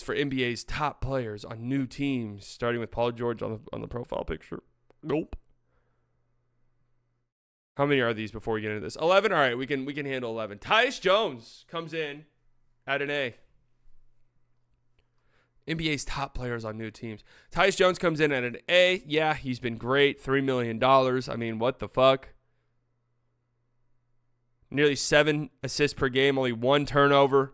for NBA's top players on new teams, starting with Paul George on the profile picture. Nope. How many are these before we get into this? 11? All right, we can handle 11. Tyus Jones comes in at an A. NBA's top players on new teams. Tyus Jones comes in at an A. Yeah, he's been great. $3 million. I mean, what the fuck? Nearly 7 assists per game, only 1 turnover.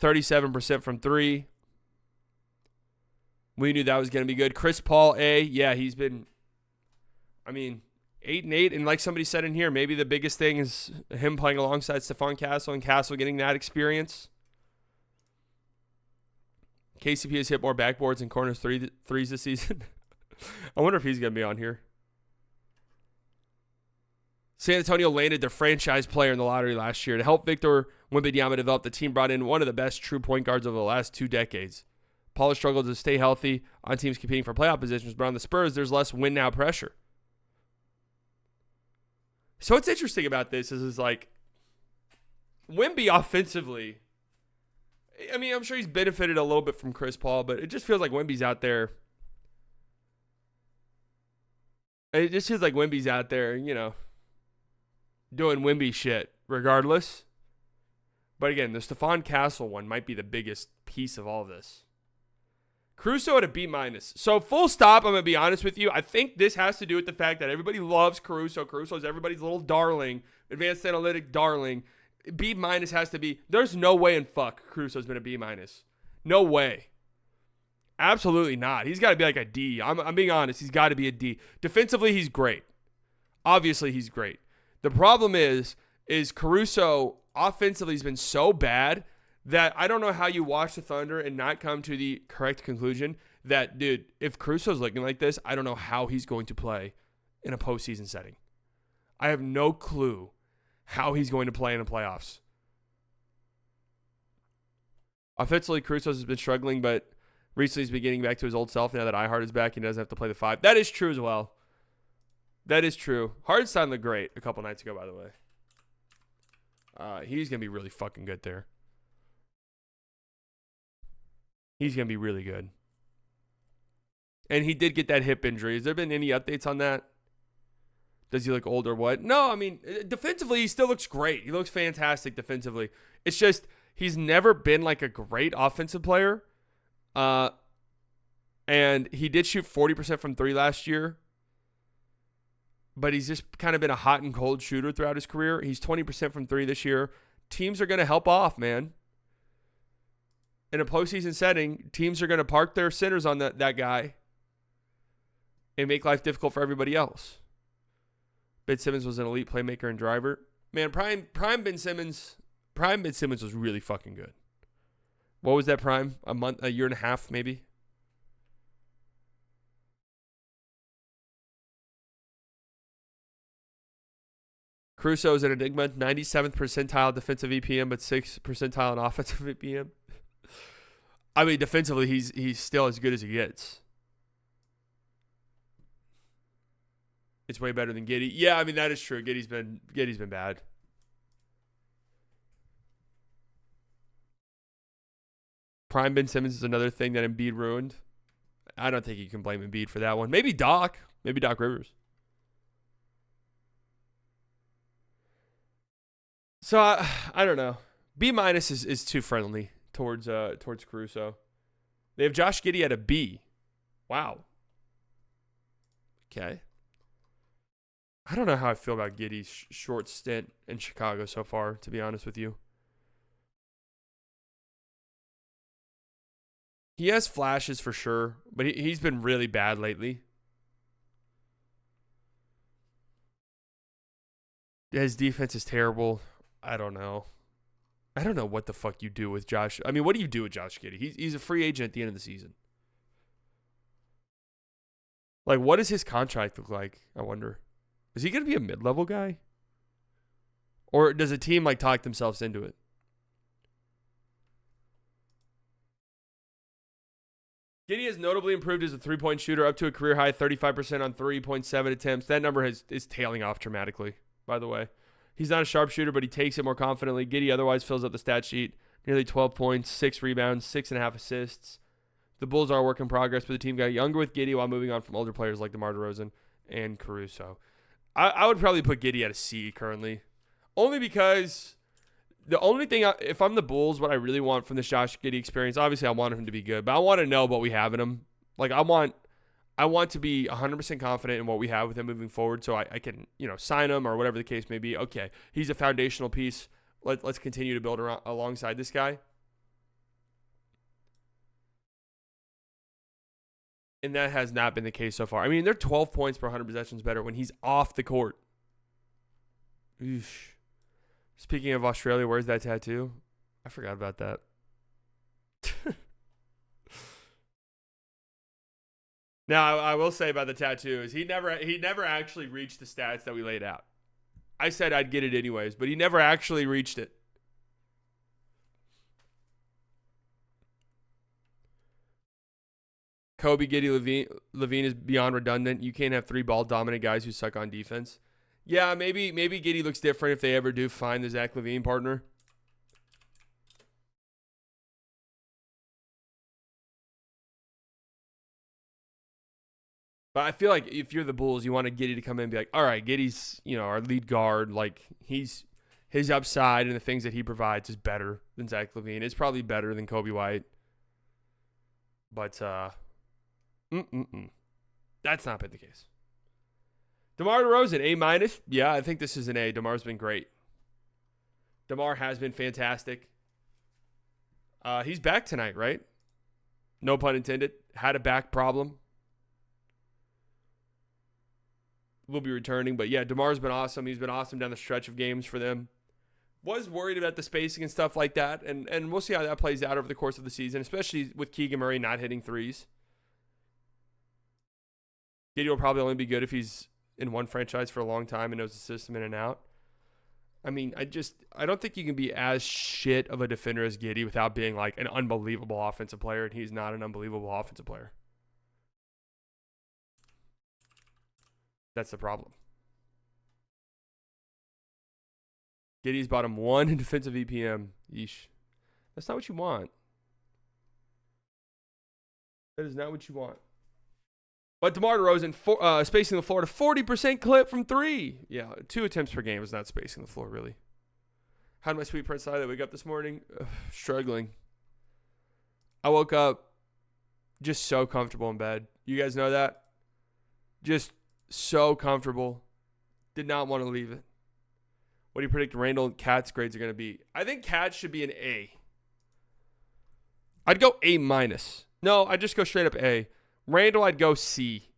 37% from 3. We knew that was going to be good. Chris Paul, A. Yeah, he's been, 8-8. And like somebody said in here, maybe the biggest thing is him playing alongside Stephon Castle and Castle getting that experience. KCP has hit more backboards and corners threes this season. I wonder if he's going to be on here. San Antonio landed their franchise player in the lottery last year. To help Victor Wembanyama develop, the team brought in one of the best true point guards over the last 2 decades. Paul has struggled to stay healthy on teams competing for playoff positions, but on the Spurs, there's less win-now pressure. So what's interesting about this is like, Wemby offensively, I'm sure he's benefited a little bit from Chris Paul, but it just feels like Wemby's out there. It just feels like Wemby's out there, doing Wemby shit regardless. But again, the Stephon Castle one might be the biggest piece of all of this. Caruso at a B-. So full stop, I'm going to be honest with you. I think this has to do with the fact that everybody loves Caruso. Caruso is everybody's little darling, advanced analytic darling. B- has to be, there's no way in fuck Caruso's been a B-. No way. Absolutely not. He's got to be like a D. I'm being honest. He's got to be a D. Defensively, he's great. Obviously, he's great. The problem is Caruso offensively has been so bad that I don't know how you watch the Thunder and not come to the correct conclusion that, dude, if Caruso's looking like this, I don't know how he's going to play in a postseason setting. I have no clue how he's going to play in the playoffs. Offensively, Caruso has been struggling, but recently he's been getting back to his old self now that iHeart is back and he doesn't have to play the 5. That is true as well. That is true. Hardenstein looked great a couple nights ago, by the way. He's going to be really fucking good there. He's going to be really good. And he did get that hip injury. Has there been any updates on that? Does he look old or what? No, defensively, he still looks great. He looks fantastic defensively. It's just he's never been like a great offensive player. And he did shoot 40% from 3 last year. But he's just kind of been a hot and cold shooter throughout his career. He's 20% from 3 this year. Teams are going to help off, man. In a postseason setting, teams are going to park their centers on that guy and make life difficult for everybody else. Ben Simmons was an elite playmaker and driver. Man, prime Ben Simmons was really fucking good. What was that prime? A year and a half, maybe? Caruso is an enigma. 97th percentile defensive EPM, but 6th percentile in offensive EPM. Defensively, he's still as good as he gets. It's way better than Giddey. Yeah, that is true. Giddey's been bad. Prime Ben Simmons is another thing that Embiid ruined. I don't think you can blame Embiid for that one. Maybe Doc Rivers. So I don't know. B- is too friendly towards Caruso. They have Josh Giddey at a B. Wow. Okay. I don't know how I feel about Giddey's short stint in Chicago so far, to be honest with you. He has flashes for sure, but he's been really bad lately. His defense is terrible. I don't know what the fuck you do with Josh. What do you do with Josh Giddey? He's a free agent at the end of the season. Like, what does his contract look like? I wonder. Is he going to be a mid-level guy? Or does a team talk themselves into it? Giddey has notably improved as a three-point shooter, up to a career high 35% on 3.7 attempts. That number is tailing off dramatically, by the way. He's not a sharpshooter, but he takes it more confidently. Giddey otherwise fills up the stat sheet nearly 12 points, 6 rebounds, 6.5 assists. The Bulls are a work in progress, but the team got younger with Giddey while moving on from older players like DeMar DeRozan and Caruso. I would probably put Giddey at a C currently. Only because the only thing, if I'm the Bulls, what I really want from this Josh Giddey experience, obviously I want him to be good, but I want to know what we have in him. Like I want to be 100% confident in what we have with him moving forward so I can, sign him or whatever the case may be. Okay, he's a foundational piece. Let's continue to build alongside this guy. And that has not been the case so far. I mean, they're 12 points per 100 possessions better when he's off the court. Eesh. Speaking of Australia, where's that tattoo? I forgot about that. Now, I will say about the tattoo is he never actually reached the stats that we laid out. I said I'd get it anyways, but he never actually reached it. Kobe, Giddey, Levine is beyond redundant. You can't have 3 ball-dominant guys who suck on defense. Yeah, maybe Giddey looks different if they ever do find the Zach LaVine partner. But I feel like if you're the Bulls, you want Giddey to come in and be like, all right, Giddey's, our lead guard. Like, his upside and the things that he provides is better than Zach LaVine. It's probably better than Kobe White. But, that's not been the case. DeMar DeRozan, A-. Yeah, I think this is an A. DeMar's been great. DeMar has been fantastic. He's back tonight, right? No pun intended. Had a back problem. Will be returning. But yeah, DeMar's been awesome. He's been awesome down the stretch of games for them. Was worried about the spacing and stuff like that. And we'll see how that plays out over the course of the season, especially with Keegan Murray not hitting threes. Giddey will probably only be good if he's in one franchise for a long time and knows the system in and out. I mean, I don't think you can be as shit of a defender as Giddey without being like an unbelievable offensive player, and he's not an unbelievable offensive player. That's the problem. Giddey's bottom 1 in defensive EPM. Yeesh. That's not what you want. That is not what you want. But DeMar DeRozan spacing the floor to 40% clip from 3. Yeah, 2 attempts per game is not spacing the floor, really. How did my sweet prince I wake up this morning? Struggling. I woke up just so comfortable in bed. You guys know that? Just so comfortable. Did not want to leave it. What do you predict Randle and Cat's grades are going to be? I think Cat should be an A. I'd go A-. No, I'd just go straight up A. Randle, I'd go C.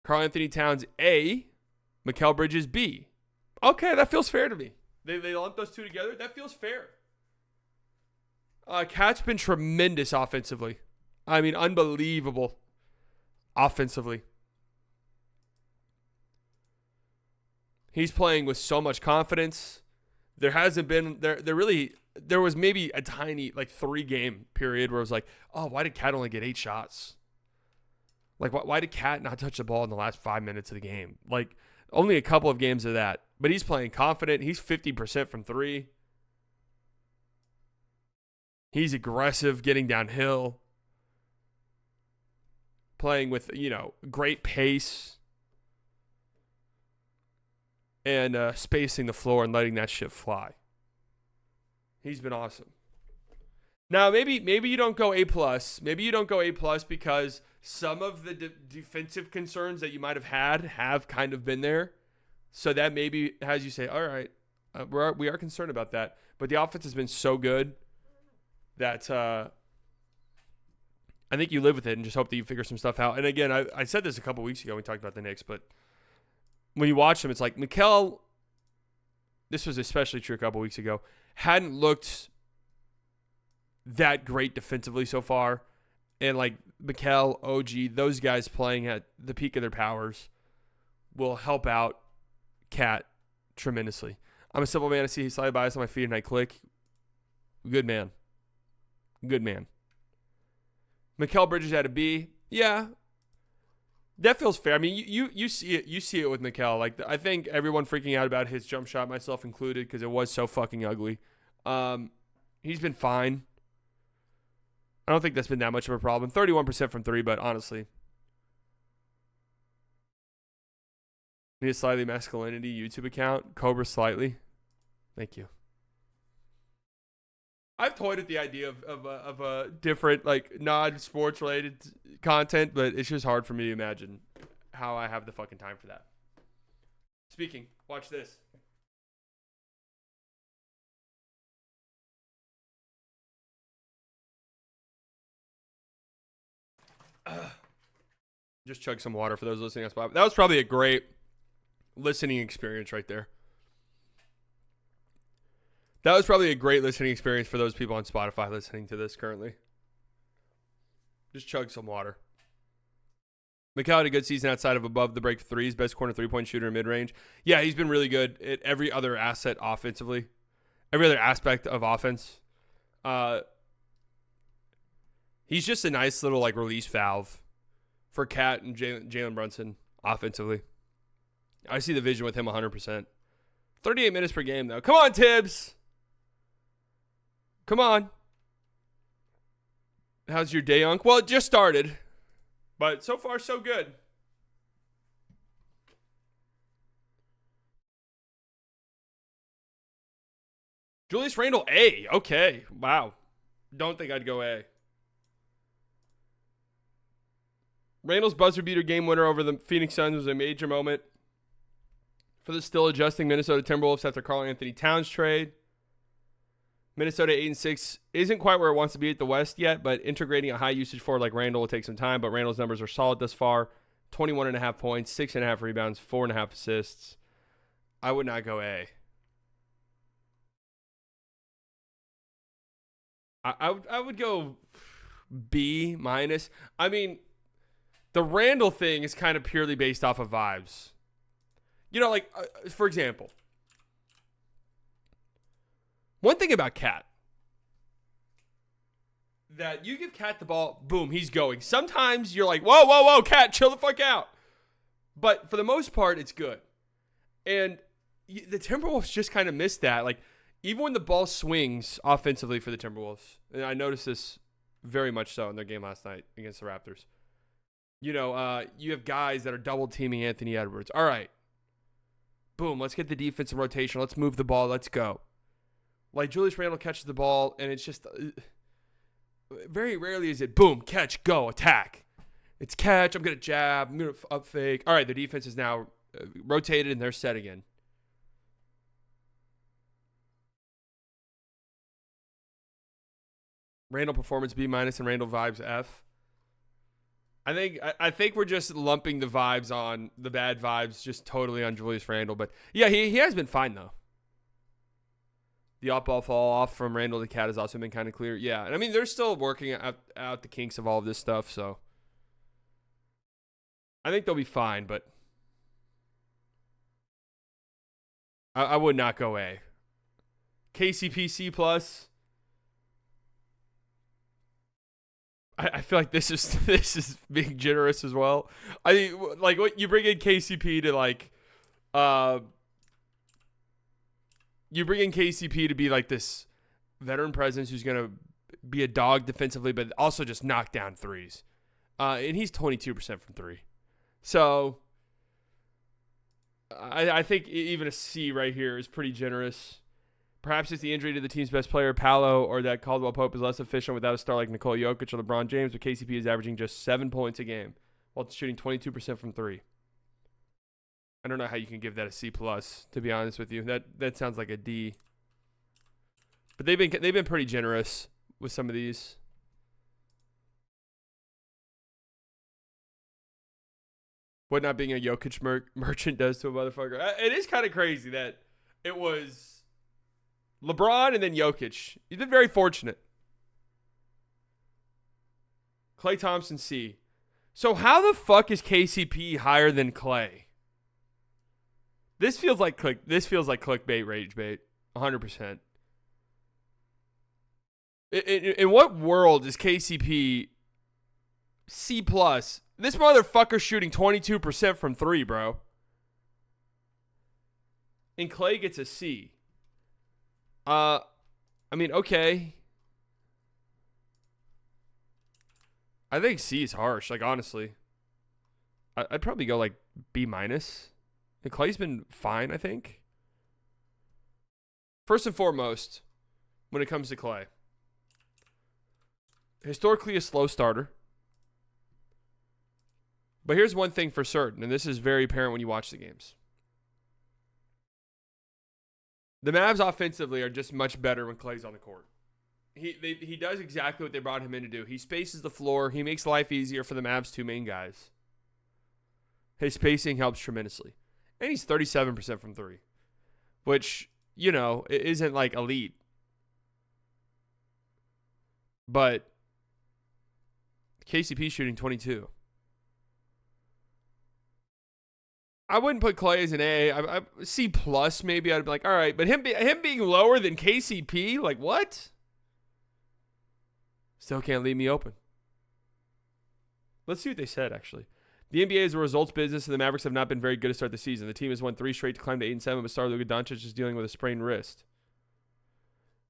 Karl Anthony Towns, A. Mikal Bridges, B. Okay, that feels fair to me. They lump those two together. That feels fair. Cat's been tremendous offensively. I mean, unbelievable offensively. He's playing with so much confidence. There hasn't been there was maybe a tiny 3-game period where it was like, oh, why did Cat only get 8 shots? Like, why did Cat not touch the ball in the last 5 minutes of the game? Like, only a couple of games of that. But he's playing confident. He's 50% from 3. He's aggressive, getting downhill. Playing with, great pace. And spacing the floor and letting that shit fly. He's been awesome. Now, maybe you don't go A+. Maybe you don't go A+ because some of the defensive concerns that you might have had have kind of been there. So that maybe has you say, all right, we are concerned about that. But the offense has been so good that I think you live with it and just hope that you figure some stuff out. And again, I said this a couple weeks ago when we talked about the Knicks, but when you watch them, it's like Mikal, this was especially true a couple weeks ago, hadn't looked that great defensively so far. And Mikal, OG, those guys playing at the peak of their powers will help out Cat tremendously. I'm a simple man. I see he's slightly biased on my feed and I click. Good man. Good man. Mikal Bridges had a B. Yeah. That feels fair. I mean, you see it. You see it with Mikal. Like, I think everyone freaking out about his jump shot, myself included, because it was so fucking ugly. He's been fine. I don't think that's been that much of a problem. 31% from three, but honestly, need a Slightly Masculinity YouTube account. Cobra Slightly. Thank you. I've toyed with the idea of a different, like, non-sports related content, but it's just hard for me to imagine how I have the fucking time for that. Speaking, watch this. Just chug some water for those listening on Spotify. That was probably a great listening experience right there. That was probably a great listening experience for those people on Spotify listening to this currently. Just chug some water. Mikal had a good season outside of above the break threes. Best corner three-point shooter in mid-range. Yeah, he's been really good at every other asset offensively. Every other aspect of offense. He's just a nice little, like, release valve for Cat and Jalen Brunson offensively. I see the vision with him 100%. 38 minutes per game, though. Come on, Tibbs. Come on. How's your day, Unc? Well, it just started. But so far, so good. Julius Randle, A. Okay. Wow. Don't think I'd go A. Randle's buzzer beater game winner over the Phoenix Suns was a major moment for the still adjusting Minnesota Timberwolves after Karl-Anthony Towns trade. Minnesota 8-6 isn't quite where it wants to be at the West yet, but integrating a high usage forward like Randle will take some time. But Randle's numbers are solid thus far. 21.5 points, 6.5 rebounds, 4.5 assists. I would not go A. I would go B minus. I mean, the Randle thing is kind of purely based off of vibes. You know, like, for example, one thing about Cat, that you give Cat the ball, boom, he's going. Sometimes you're like, whoa, Cat, chill the fuck out. But for the most part, it's good. And the Timberwolves just kind of missed that. Like, even when the ball swings offensively for the Timberwolves, and I noticed this very much so in their game last night against the Raptors, you know, you have guys that are double teaming Anthony Edwards. All right. Boom, let's get the defense in rotation. Let's move the ball. Let's go. Like, Julius Randle catches the ball, and it's just very rarely is it, boom, catch, go, attack. It's catch, I'm going to jab, I'm going to up fake. All right, the defense is now rotated, and they're set again. Randle performance B minus and Randle vibes F. I think we're just lumping the vibes on the bad vibes just totally on Julius Randle. But yeah, he has been fine though. The off-ball fall off from Randle to Cat has also been kind of clear. Yeah, and I mean they're still working out the kinks of all of this stuff, so I think they'll be fine. But I would not go A. KCP C plus. I feel like this is being generous as well. I mean, like, what you bring in KCP to be like this veteran presence who's gonna be a dog defensively, but also just knock down threes. And he's 22% from three, so I think even a C right here is pretty generous. Perhaps it's the injury to the team's best player, Paolo, or that Caldwell-Pope is less efficient without a star like Nikola Jokic or LeBron James, but KCP is averaging just 7 points a game while shooting 22% from three. I don't know how you can give that a C+, to be honest with you. That sounds like a D. But they've been pretty generous with some of these. What not being a Jokic merchant does to a motherfucker. It is kind of crazy that it was LeBron and then Jokic. You've been very fortunate. Klay Thompson C. So how the fuck is KCP higher than Klay? This feels like clickbait, rage bait, 100%. In what world is KCP C plus This motherfucker's shooting 22% from 3, bro. And Klay gets a C. I mean, okay. I think C is harsh, like, honestly. I'd probably go, like, B-. And Klay's been fine, I think. First and foremost, when it comes to Klay, historically a slow starter. But here's one thing for certain, and this is very apparent when you watch the games. The Mavs offensively are just much better when Klay's on the court. He does exactly what they brought him in to do. He spaces the floor. He makes life easier for the Mavs' two main guys. His spacing helps tremendously. And he's 37% from 3, which, you know, it isn't like elite. But KCP shooting 22. I wouldn't put Klay as an A. C plus maybe. I'd be like, all right. But him being lower than KCP, like what? Still can't leave me open. Let's see what they said, actually. The NBA is a results business, and the Mavericks have not been very good to start the season. The team has won 3 straight to climb to 8-7, but star Luka Doncic is dealing with a sprained wrist.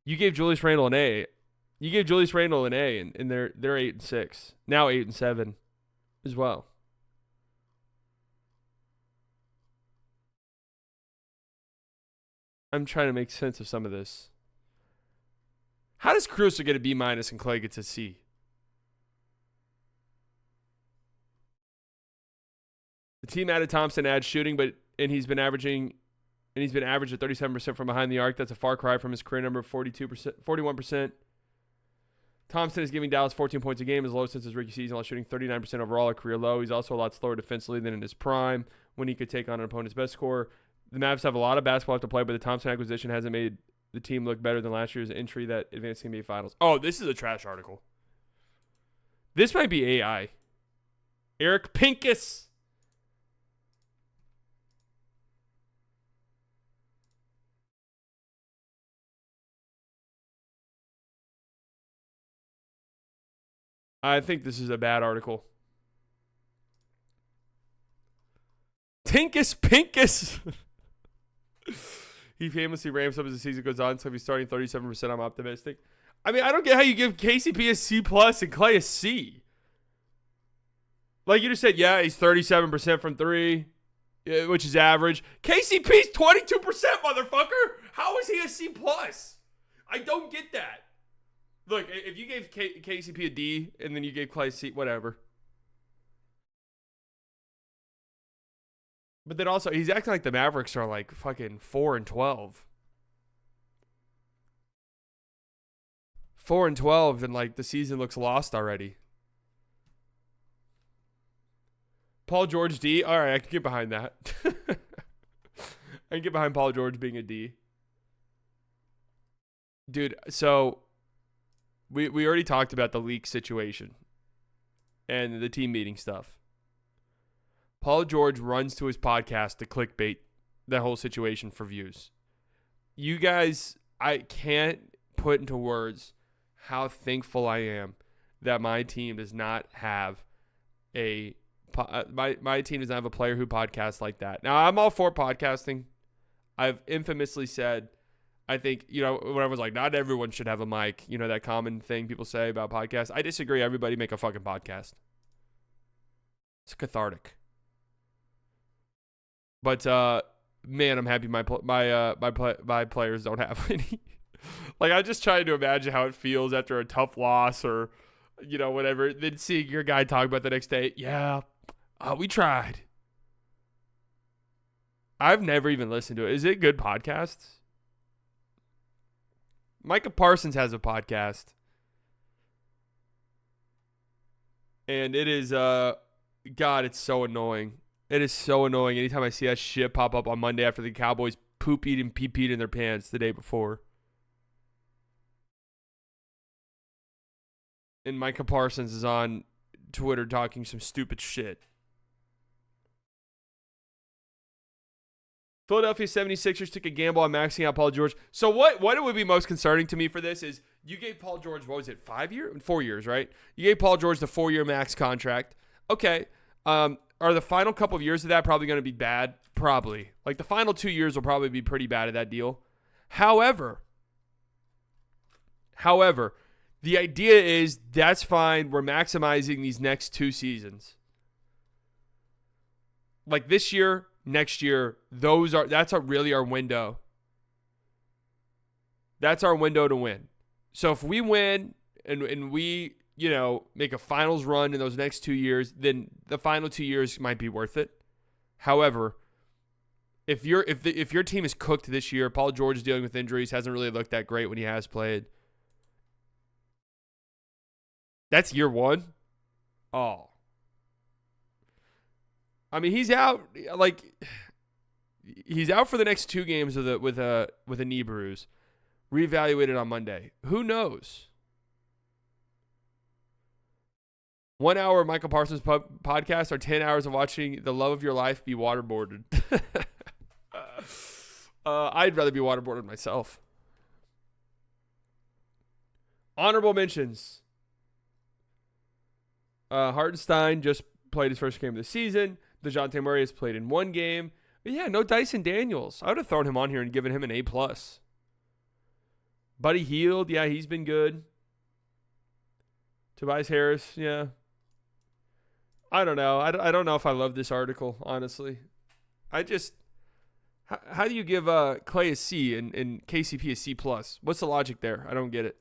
You gave Julius Randle an A. And they're 8-6. Now 8-7 as well. I'm trying to make sense of some of this. How does Caruso get a B- and Klay gets a C? The team added Thompson, adds shooting, and he's been averaged at 37% from behind the arc. That's a far cry from his career number of 41%. Thompson is giving Dallas 14 points a game, his low since his rookie season, while shooting 39% overall, a career low. He's also a lot slower defensively than in his prime when he could take on an opponent's best scorer. The Mavs have a lot of basketball to play, but the Thompson acquisition hasn't made the team look better than last year's entry that advanced NBA Finals. Oh, this is a trash article. This might be AI. Eric Pincus. I think this is a bad article. Tinkus Pinkus. He famously ramps up as the season goes on, so if he's starting 37%, I'm optimistic. I mean, I don't get how you give KCP a C plus and Klay a C. Like you just said, yeah, he's 37% from 3, which is average. KCP's 22%, motherfucker. How is he a C plus? I don't get that. Look, if you gave KCP a D and then you gave Klay a C, whatever. But then also, he's acting like the Mavericks are like fucking 4-12. 4-12, and like the season looks lost already. Paul George D. All right, I can get behind that. I can get behind Paul George being a D. Dude, so we already talked about the leak situation and the team meeting stuff. Paul George runs to his podcast to clickbait that whole situation for views. You guys, I can't put into words how thankful I am that my team does not have my team does not have a player who podcasts like that. Now, I'm all for podcasting. I've infamously said, I think, when everyone's like, not everyone should have a mic, that common thing people say about podcasts. I disagree. Everybody make a fucking podcast. It's cathartic. But man, I'm happy my players don't have any. Like, I'm just trying to imagine how it feels after a tough loss or whatever. Then seeing your guy talk about the next day, yeah, we tried. I've never even listened to it. Is it good podcasts? Micah Parsons has a podcast, and it is God, it's so annoying. It is so annoying anytime I see that shit pop up on Monday after the Cowboys poop-eat and pee-peed in their pants the day before. And Micah Parsons is on Twitter talking some stupid shit. Philadelphia 76ers took a gamble on maxing out Paul George. So what would be most concerning to me for this is you gave Paul George, 4 years, right? You gave Paul George the 4-year max contract. Okay. Are the final couple of years of that probably going to be bad? Probably. Like the final 2 years will probably be pretty bad at that deal. However, the idea is that's fine. We're maximizing these next 2 seasons. Like this year, next year, that's really our window. That's our window to win. So if we win and we, make a finals run in those next 2 years, then the final 2 years might be worth it. However, if your team is cooked this year, Paul George is dealing with injuries, hasn't really looked that great when he has played. That's year 1. Oh. I mean, he's out. Like, he's out for the next 2 games with a knee bruise. Reevaluated on Monday. Who knows? 1 hour of Michael Parsons podcast or 10 hours of watching the love of your life be waterboarded. I'd rather be waterboarded myself. Honorable mentions. Hartenstein just played his first game of the season. DeJounte Murray has played in 1 game. But yeah, no Dyson Daniels. I would have thrown him on here and given him an A+. Buddy Hield, yeah, he's been good. Tobias Harris, yeah. I don't know. I don't know if I love this article, honestly. How do you give Klay a C and KCP a C+? What's the logic there? I don't get it.